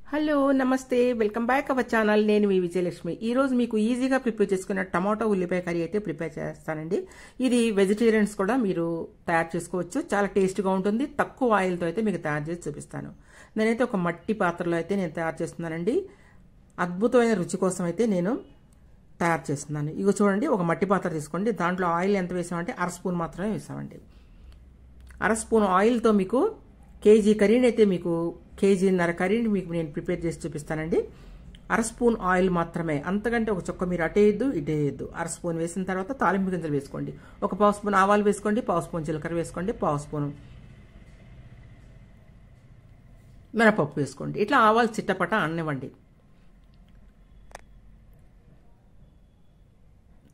Hello నమస్తే welcome back our channel నేను మీ విజయలక్ష్మి ఈ రోజు మీకు ఈజీగా ప్రిపేర్ చేసుకున్న టమాటో ఉల్లిపాయ కర్రీ అయితే ప్రిపేర్ చేస్తానండి ఇది వెజిటేరియన్స్ కూడా మీరు తయారు చేసుకోవచ్చు చాలా టేస్టీగా ఉంటుంది తక్కువ ఆయిల్ తో అయితే మీకు తయారు చేసి చూపిస్తాను నేనైతే ఒక మట్టి పాత్రలో అయితే నేను తయారు చేస్తున్నానండి అద్భుతమైన రుచి కోసం అయితే నేను తయారు చేస్తున్నాను ఇగో చూడండి ఒక మట్టి పాత్ర తీసుకోండి దాంట్లో ఆయిల్ ఎంత వేసామంటే అర స్పూన్ మాత్రమే వేసామండి అర స్పూన్ ఆయిల్ తో మీకు కేజీ కర్రీని అయితే మీకు కేజీన్నర కర్రీని మీకు నేను ప్రిపేర్ చేసి చూపిస్తానండి అర స్పూన్ ఆయిల్ మాత్రమే అంతకంటే ఒక చుక్క మీరు అటేయద్దు ఇటేయద్దు అర స్పూన్ వేసిన తర్వాత తాలింపు గింజలు వేసుకోండి ఒక పావు స్పూన్ ఆవాలు వేసుకోండి పావు స్పూన్ జీలకర్ర వేసుకోండి పావు స్పూన్ మినపప్పు వేసుకోండి ఇట్లా ఆవాలు చిట్టపట అన్నివ్వండి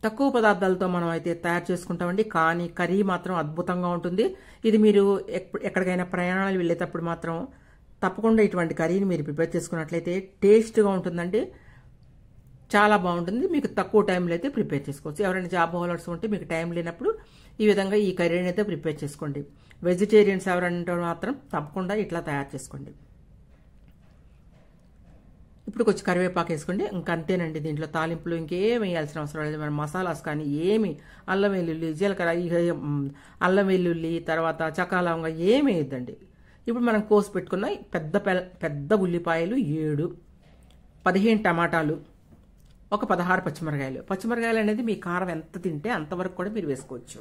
తక్కువ పదార్థాలతో మనం అయితే తయారు చేసుకుంటామండి కానీ కర్రీ మాత్రం అద్భుతంగా ఉంటుంది ఇది మీరు ఎక్కడికైనా ప్రయాణాలు వెళ్ళేటప్పుడు మాత్రం తప్పకుండా ఇటువంటి కర్రీని మీరు ప్రిపేర్ చేసుకున్నట్లయితే టేస్ట్గా ఉంటుందండి చాలా బాగుంటుంది మీకు తక్కువ టైంలో అయితే ప్రిపేర్ చేసుకోవచ్చు ఎవరైనా జాబ్ హోల్డర్స్ ఉంటే మీకు టైం లేనప్పుడు ఈ విధంగా ఈ కర్రీని అయితే ప్రిపేర్ చేసుకోండి వెజిటేరియన్స్ ఎవరంటే మాత్రం తప్పకుండా ఇట్లా తయారు చేసుకోండి ఇప్పుడు కొంచెం కరివేపాకు వేసుకోండి ఇంకా అంతేనండి దీంట్లో తాలింపులు ఇంకేం వేయాల్సిన అవసరం లేదు మన మసాలాస్ కానీ ఏమి అల్లం వెల్లుల్లి జీలకర్ర అల్లం వెల్లుల్లి తర్వాత చక్కా లవంగా ఏమి వేయద్దండి ఇప్పుడు మనం కోసి పెట్టుకున్న పెద్ద ఉల్లిపాయలు 7 15 టమాటాలు ఒక 16 పచ్చిమిరకాయలు అనేది మీ కారం ఎంత తింటే అంతవరకు కూడా మీరు వేసుకోవచ్చు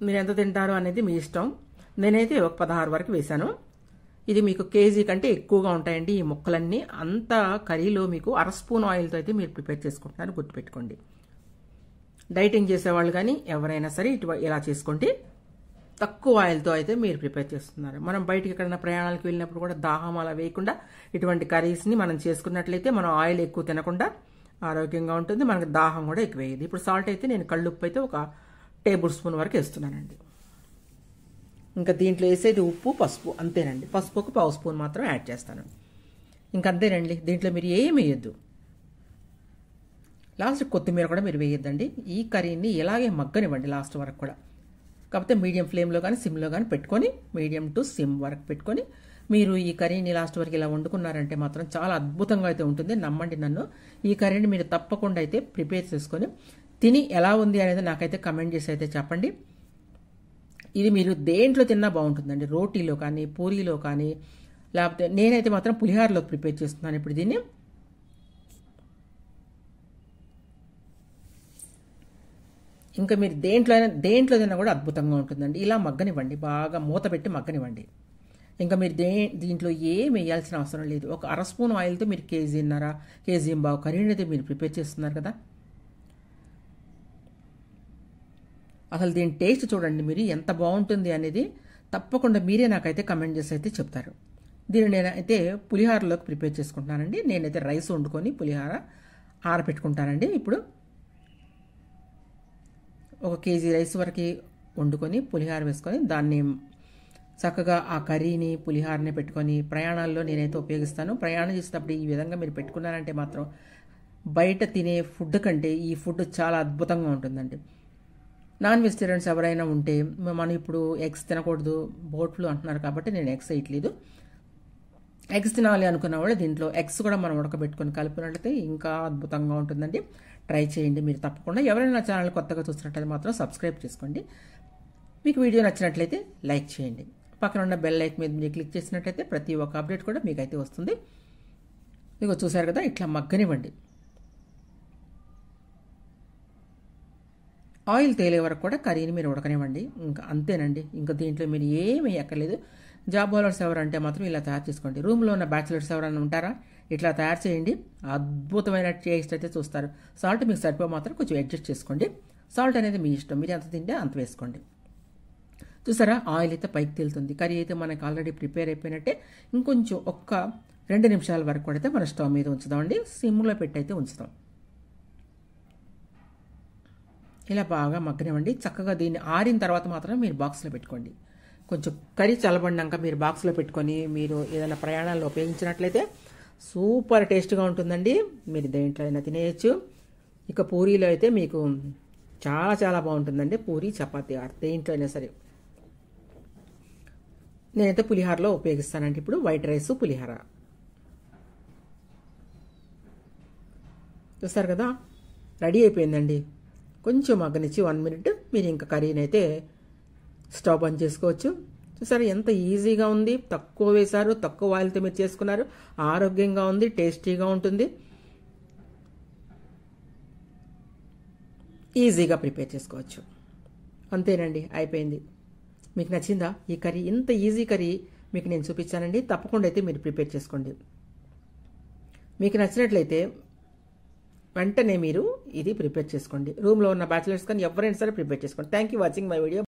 మీరు ఎంత తింటారో అనేది మీ ఇష్టం నేనైతే ఒక 16 వరకు వేశాను ఇది మీకు కేజీ కంటే ఎక్కువగా ఉంటాయండి ఈ ముక్కలన్నీ అంత కర్రీలో మీకు అర స్పూన్ ఆయిల్తో అయితే మీరు ప్రిపేర్ చేసుకుంటున్నారు గుర్తుపెట్టుకోండి డైటింగ్ చేసేవాళ్ళు కానీ ఎవరైనా సరే ఇలా చేసుకోండి తక్కువ ఆయిల్తో అయితే మీరు ప్రిపేర్ చేస్తున్నారు మనం బయటికి ఎక్కడైనా ప్రయాణాలకు వెళ్ళినప్పుడు కూడా దాహం అలా వేయకుండా ఇటువంటి కర్రీస్ని మనం చేసుకున్నట్లయితే మనం ఆయిల్ ఎక్కువ తినకుండా ఆరోగ్యంగా ఉంటుంది మనకు దాహం కూడా ఎక్కువ వేయదు ఇప్పుడు సాల్ట్ అయితే నేను కళ్ళుప్పు అయితే ఒక టేబుల్ స్పూన్ వరకు వేస్తున్నానండి ఇంకా దీంట్లో వేసేది ఉప్పు పసుపు అంతేనండి పసుపుకు పావు స్పూన్ మాత్రం యాడ్ చేస్తాను ఇంకా అంతేనండి దీంట్లో మీరు ఏం వేయద్దు లాస్ట్ కొత్తిమీర కూడా మీరు వేయొద్దండి ఈ కర్రీని ఇలాగే మగ్గనివ్వండి లాస్ట్ వరకు కూడా కాకపోతే మీడియం ఫ్లేమ్లో కానీ సిమ్లో కానీ పెట్టుకొని మీడియం టు సిమ్ వరకు పెట్టుకొని మీరు ఈ కర్రీని లాస్ట్ వరకు ఇలా వండుకున్నారంటే మాత్రం చాలా అద్భుతంగా అయితే ఉంటుంది నమ్మండి నన్ను ఈ కర్రీని మీరు తప్పకుండా అయితే ప్రిపేర్ చేసుకొని తిని ఎలా ఉంది అనేది నాకైతే కమెంట్ చేసి అయితే చెప్పండి ఇది మీరు దేంట్లో తిన్నా బాగుంటుందండి రోటీలో కానీ పూరీలో కానీ లేకపోతే నేనైతే మాత్రం పులిహారలో ప్రిపేర్ చేస్తున్నాను ఇప్పుడు దీన్ని ఇంకా మీరు దేంట్లో తిన్నా కూడా అద్భుతంగా ఉంటుందండి ఇలా మగ్గనివ్వండి బాగా మూత పెట్టి మగ్గనివ్వండి ఇంకా మీరు దీంట్లో ఏం వేయాల్సిన అవసరం లేదు ఒక అర స్పూన్ ఆయిల్తో మీరు కేజీ బావు కర్రీని అయితే మీరు ప్రిపేర్ చేస్తున్నారు కదా అసలు దీని టేస్ట్ చూడండి మీరు ఎంత బాగుంటుంది అనేది తప్పకుండా మీరే నాకైతే కమెంట్ చేసి అయితే చెప్తారు దీన్ని నేనైతే పులిహారలోకి ప్రిపేర్ చేసుకుంటున్నానండి నేనైతే రైస్ వండుకొని పులిహార ఆరబెట్టుకుంటానండి ఇప్పుడు ఒక కేజీ రైస్ వరకు వండుకొని పులిహార వేసుకొని దాన్ని చక్కగా ఆ కర్రీని పులిహారని పెట్టుకొని ప్రయాణాల్లో నేనైతే ఉపయోగిస్తాను ప్రయాణం చేసేటప్పుడు ఈ విధంగా మీరు పెట్టుకున్నారంటే మాత్రం బయట తినే ఫుడ్ కంటే ఈ ఫుడ్ చాలా అద్భుతంగా ఉంటుందండి నాన్ వెజిటేరియన్స్ ఎవరైనా ఉంటే మనం ఇప్పుడు ఎగ్స్ తినకూడదు బోట్లు అంటున్నారు కాబట్టి నేను ఎగ్స్ వేయట్లేదు ఎగ్స్ తినాలి అనుకున్న వాళ్ళు దీంట్లో ఎగ్స్ కూడా మనం ఉడకబెట్టుకొని కలిపినట్లయితే ఇంకా అద్భుతంగా ఉంటుందండి ట్రై చేయండి మీరు తప్పకుండా ఎవరైనా నా ఛానల్ కొత్తగా చూసినట్లయితే మాత్రం సబ్స్క్రైబ్ చేసుకోండి మీకు వీడియో నచ్చినట్లయితే లైక్ చేయండి పక్కన ఉన్న బెల్ లైక్ మీద మీరు క్లిక్ చేసినట్లయితే ప్రతి ఒక్క అప్డేట్ కూడా మీకైతే వస్తుంది మీకు చూసారు కదా ఇట్లా మగ్గనివ్వండి ఆయిల్ తేలే వరకు కూడా కర్రీని మీరు ఉడకనివ్వండి ఇంకా అంతేనండి ఇంకా దీంట్లో మీరు ఏమీ ఎక్కర్లేదు జాబ్ హోల్డర్స్ ఎవరంటే మాత్రం ఇలా తయారు చేసుకోండి రూమ్లో ఉన్న బ్యాచిలర్స్ ఎవరైనా ఉంటారా ఇట్లా తయారు చేయండి అద్భుతమైన టేస్ట్ అయితే చూస్తారు సాల్ట్ మీకు సరిపో మాత్రం కొంచెం అడ్జస్ట్ చేసుకోండి సాల్ట్ అనేది మీ ఇష్టం మీరు ఎంత తింటే అంత వేసుకోండి చూసారా ఆయిల్ అయితే పైకి తేలుతుంది కర్రీ అయితే మనకు ఆల్రెడీ ప్రిపేర్ అయిపోయినట్టే ఇంకొంచెం ఒక్క 2 నిమిషాల వరకు కూడా అయితే మన స్టవ్ మీద ఉంచుదామండి సిమ్లో పెట్టి అయితే ఉంచుదాం ఇలా బాగా మగ్గనివ్వండి చక్కగా దీన్ని ఆరిన తర్వాత మాత్రం మీరు బాక్స్లో పెట్టుకోండి కొంచెం కర్రీ చల్లబడినాక మీరు బాక్స్లో పెట్టుకొని మీరు ఏదైనా ప్రయాణాల్లో ఉపయోగించినట్లయితే సూపర్ టేస్ట్గా ఉంటుందండి మీరు దేంట్లో అయినా తినేయచ్చు ఇక పూరీలో అయితే మీకు చాలా చాలా బాగుంటుందండి పూరీ చపాతీ దేంట్లో అయినా సరే నేనైతే పులిహారలో ఉపయోగిస్తానండి ఇప్పుడు వైట్ రైస్ పులిహార. చూస్తారు కదా, రెడీ అయిపోయిందండి. కొంచెం మగ్గనిచ్చి 1 minute మీరు ఇంకా కర్రీని అయితే స్టవ్ బంద్ చేసుకోవచ్చు. చూసారు ఎంత ఈజీగా ఉంది, తక్కువ వేశారు, తక్కువ ఆయిల్తో మీరు చేసుకున్నారు, ఆరోగ్యంగా ఉంది, టేస్టీగా ఉంటుంది, ఈజీగా ప్రిపేర్ చేసుకోవచ్చు. అంతేనండి, అయిపోయింది. మీకు నచ్చిందా ఈ కర్రీ? ఇంత ఈజీ కర్రీ మీకు నేను చూపించానండి. తప్పకుండా అయితే మీరు ప్రిపేర్ చేసుకోండి. మీకు నచ్చినట్లయితే వెంటనే మీరు ఇది ప్రిపేర్ చేసుకోండి. రూమ్లో ఉన్న బ్యాచిలర్స్ కానీ ఎవరైనా సరే ప్రిపేర్ చేసుకోండి. Thank you watching my video.